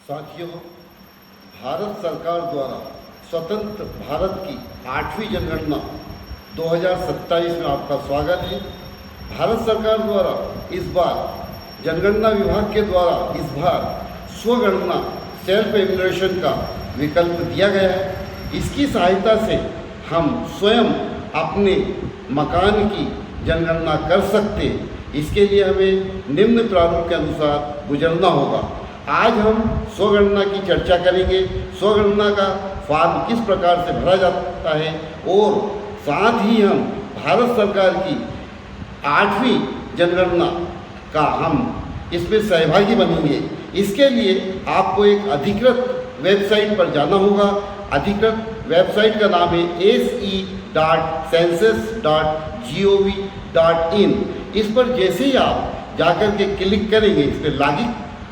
साथियों, भारत सरकार द्वारा स्वतंत्र भारत की 8वीं जनगणना 2027 में आपका स्वागत है। भारत सरकार द्वारा इस बार जनगणना विभाग के द्वारा इस बार स्वगणना सेल्फ एन्यूमरेशन का विकल्प दिया गया है। इसकी सहायता से हम स्वयं अपने मकान की जनगणना कर सकते हैं। इसके लिए हमें निम्न प्रारूप के अनुसार गुजरना होगा। आज हम स्वगणना की चर्चा करेंगे। स्वगणना का फॉर्म किस प्रकार से भरा जाता है और साथ ही हम भारत सरकार की 8वीं जनगणना का हम इसमें सहभागी बनेंगे। इसके लिए आपको एक अधिकृत वेबसाइट पर जाना होगा। अधिकृत वेबसाइट का नाम है se.census.gov.in। इस पर जैसे ही आप जाकर के क्लिक करेंगे, इस पर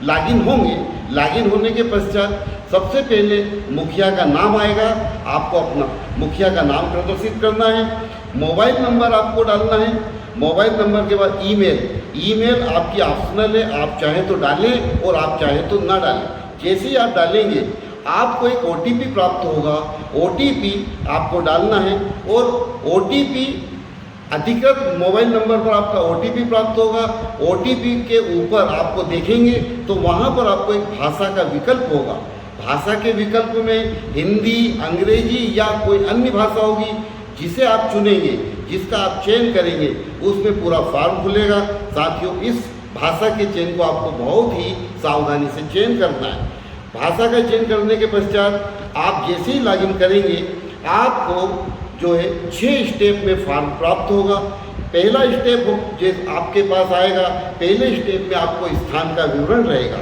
लॉगिन होंगे। लॉगिन होने के पश्चात सबसे पहले मुखिया का नाम आएगा। आपको अपना मुखिया का नाम प्रदर्शित करना है। मोबाइल नंबर आपको डालना है। मोबाइल नंबर के बाद ईमेल आपकी ऑप्शनल है। आप चाहें तो डालें और आप चाहें तो ना डालें। जैसे ही आप डालेंगे आपको एक OTP प्राप्त होगा। OTP आपको डालना है और OTP अधिकृत मोबाइल नंबर पर आपका OTP प्राप्त होगा। OTP के ऊपर आपको देखेंगे तो वहाँ पर आपको एक भाषा का विकल्प होगा। भाषा के विकल्प में हिंदी, अंग्रेजी या कोई अन्य भाषा होगी जिसे आप चुनेंगे, जिसका आप चयन करेंगे, उसमें पूरा फॉर्म खुलेगा। साथियों, इस भाषा के चयन को आपको बहुत ही सावधानी से चयन करना है। भाषा का चयन करने के पश्चात आप जैसे ही लॉगिन करेंगे आपको जो है 6 स्टेप में फॉर्म प्राप्त होगा। पहला स्टेप जो आपके पास आएगा, पहले स्टेप में आपको स्थान का विवरण रहेगा।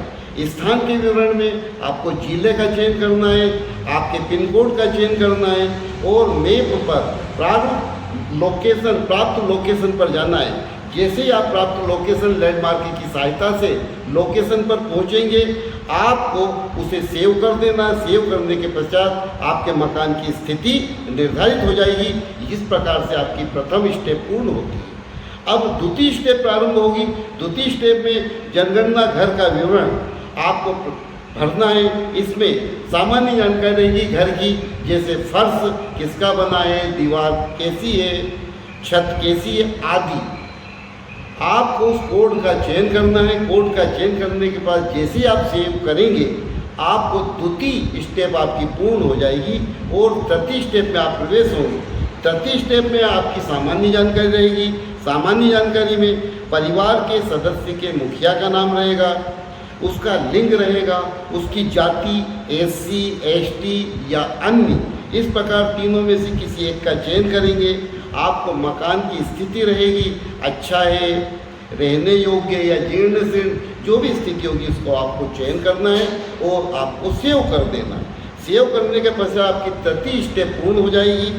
स्थान के विवरण में आपको जिले का चयन करना है, आपके पिन कोड का चयन करना है और मैप पर प्राप्त लोकेशन पर जाना है। जैसे ही आप प्राप्त लोकेशन लैंडमार्क की सहायता से लोकेशन पर पहुंचेंगे, आपको उसे सेव कर देना। सेव करने के पश्चात आपके मकान की स्थिति निर्धारित हो जाएगी। इस प्रकार से आपकी प्रथम स्टेप पूर्ण होती है। अब द्वितीय स्टेप प्रारंभ होगी। द्वितीय स्टेप में जनगणना घर का विवरण आपको भरना है। इसमें सामान्य जानकारी रहेगी घर की, जैसे फर्श किसका बना है, दीवार कैसी है, छत कैसी है आदि। आपको उस कोड का चयन करना है। कोड का चयन करने के बाद जैसे ही आप सेव करेंगे आपको द्वितीय स्टेप आपकी पूर्ण हो जाएगी और तृतीय स्टेप में आप प्रवेश होंगे। तृतीय स्टेप में आपकी सामान्य जानकारी रहेगी। सामान्य जानकारी में परिवार के सदस्य के मुखिया का नाम रहेगा, उसका लिंग रहेगा, उसकी जाति SC, ST या अन्य, इस प्रकार तीनों में से किसी एक का चयन करेंगे। आपको मकान की स्थिति रहेगी, अच्छा है, रहने योग्य या जीर्ण शीर्ण, जो भी स्थिति होगी उसको आपको चयन करना है और आपको सेव कर देना है। सेव करने के पश्चात आपकी तृतीय स्टेप पूर्ण हो जाएगी।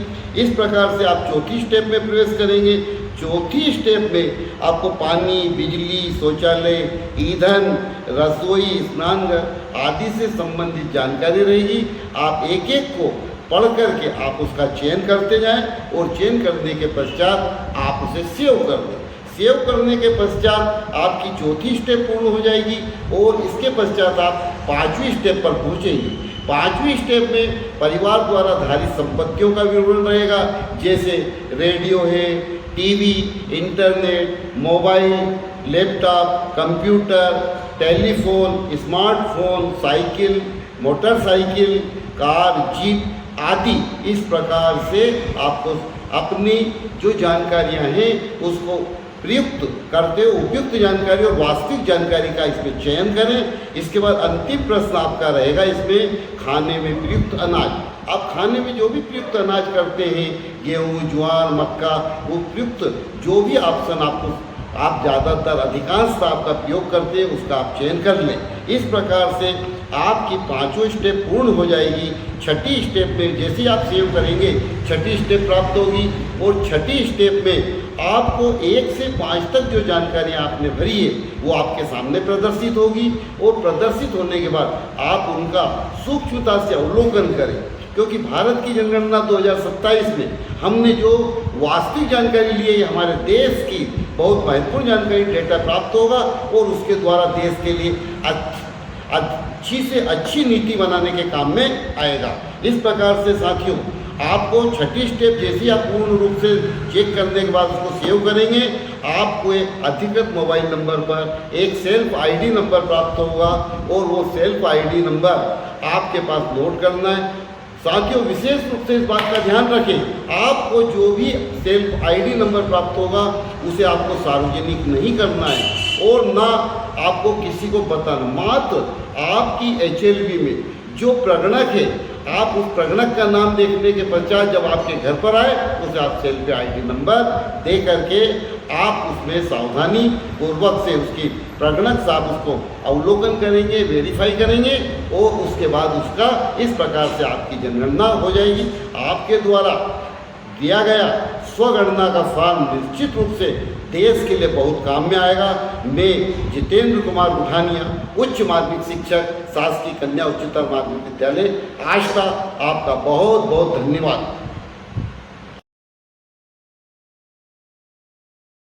इस प्रकार से आप चौथी स्टेप में प्रवेश करेंगे। चौथी स्टेप में आपको पानी, बिजली, शौचालय, ईंधन, रसोई, स्नानघर आदि से संबंधित जानकारी रहेगी। आप एक एक को पढ़ करके आप उसका चयन करते जाएं और चयन करने के पश्चात आप उसे सेव कर दें। सेव करने के पश्चात आपकी चौथी स्टेप पूर्ण हो जाएगी और इसके पश्चात आप 5वीं स्टेप पर पहुंचेंगे। 5वीं स्टेप में परिवार द्वारा धारित संपत्तियों का विवरण रहेगा, जैसे रेडियो है, TV, internet, mobile, laptop, computer, telephone, smartphone, cycle, motorcycle, car, jeep आदि। इस प्रकार से आपको अपनी जो जानकारियां हैं उसको प्रयुक्त करते हुए उपयुक्त जानकारी और वास्तविक जानकारी का इसमें चयन करें। इसके बाद अंतिम प्रश्न आपका रहेगा इसमें खाने में प्रयुक्त अनाज। आप खाने में जो भी प्रयुक्त अनाज करते हैं, गेहूँ, ज्वार, मक्का, वो प्रयुक्त जो भी ऑप्शन आप ज़्यादातर अधिकांशतः आपका प्रयोग करते हैं उसका आप चयन कर लें। इस प्रकार से आपकी 5वीं स्टेप पूर्ण हो जाएगी। छठी स्टेप में जैसे ही आप सेव करेंगे 6ठी स्टेप प्राप्त होगी और 6ठी स्टेप में आपको 1 से 5 तक जो जानकारी आपने भरी है वो आपके सामने प्रदर्शित होगी और प्रदर्शित होने के बाद आप उनका सूक्ष्मता से अवलोकन करें, क्योंकि भारत की जनगणना 2027 में हमने जो वास्तविक जानकारी ली है हमारे देश की बहुत महत्वपूर्ण जानकारी डेटा प्राप्त होगा और उसके द्वारा देश के लिए अच्छी से अच्छी नीति बनाने के काम में आएगा। इस प्रकार से साथियों, आपको छठी स्टेप जैसे ही आप पूर्ण रूप से चेक करने के बाद उसको सेव करेंगे, आपको एक अधिकृत मोबाइल नंबर पर एक सेल्फ आईडी नंबर प्राप्त होगा और वो सेल्फ आईडी नंबर आपके पास लोड करना है। साथियों, विशेष रूप से इस बात का ध्यान रखें, आपको जो भी सेल्फ आईडी नंबर प्राप्त होगा उसे आपको सार्वजनिक नहीं करना है और ना आपको किसी को बताना। मात्र आपकी HLB में जो प्रगणक है, आप उस प्रगणक का नाम देखने के पश्चात जब आपके घर पर आए उसे आप सेल्फ आईडी नंबर दे करके आप उसमें सावधानी पूर्वक से उसकी प्रगणक से आप उसको अवलोकन करेंगे, वेरीफाई करेंगे और उसके बाद उसका इस प्रकार से आपकी जनगणना हो जाएगी। आपके द्वारा दिया गया स्वगणना का फॉर्म निश्चित रूप से देश के लिए बहुत काम में आएगा। मैं जितेंद्र कुमार बुठानिया, उच्च माध्यमिक शिक्षक, शासकीय कन्या उच्चतर माध्यमिक विद्यालय आष्टा, आपका बहुत बहुत धन्यवाद।